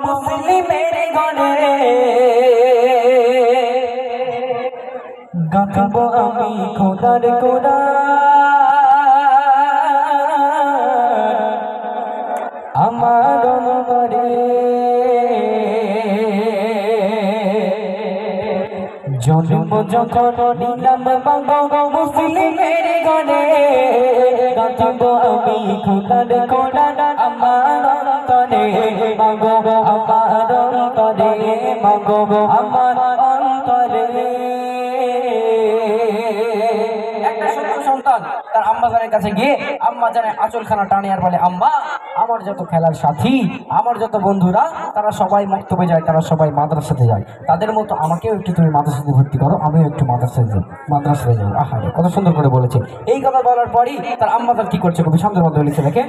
মুসলিমের ঘরে গাব আমি খোদার কোরআন আমার অন্তরে জন্ম যখন নিলাম মুসলিমের ঘরে গাব আমি খোদার কোরআন আমার অন্তরে মাগো আমার অন্তরে মাগো আমার অন্তরে। একটা সন্তান তার আম্মা জানের কাছে গিয়ে আম্মা জানের আঁচলখানা টানে আর বলে, আম্মা আমার যত খেলার সাথী, আমার যত বন্ধুরা, তারা সবাই মক্তবে যায়, তারা সবাই মাদ্রাসাতে যায়, তাদের মতো আমাকেও একটু তুমি মাদ্রাসাতে ভর্তি করো, আমিও একটু মাদ্রাসাতে যাই। আহা, কত সুন্দর করে বলেছে। এই কথা বলার পরই তার আম্মা জান কি করছে, খুবই সুন্দর মতো লিখে দেখেন,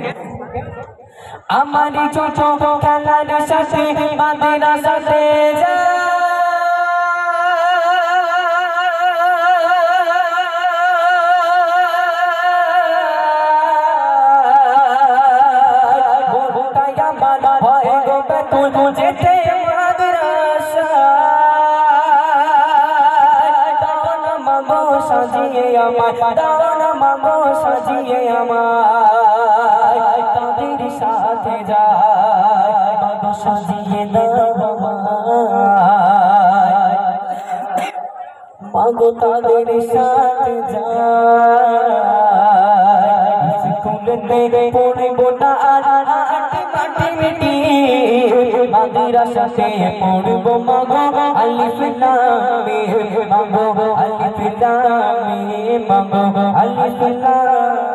আমারি ছোট খেলার সাথে মাদ্রাসাতে যায়, যেতে মাদ্রাসায় দাওয়ান মাগো সাজিয়ে আমায়, দাওয়ান মাগো সাজিয়ে আমায়, তাদের সাথে যায় মাগো সাজিয়ে দাও আমায়, মাগো তাদের সাথে যায়, স্কুলেতে পড়ব না আর মাটি মিটি, মাদ্রাসাতে পড়ব মাগো আলিফ লাম মিম, মাগো আলিফ লাম মিম, মাগো আলিফ লাম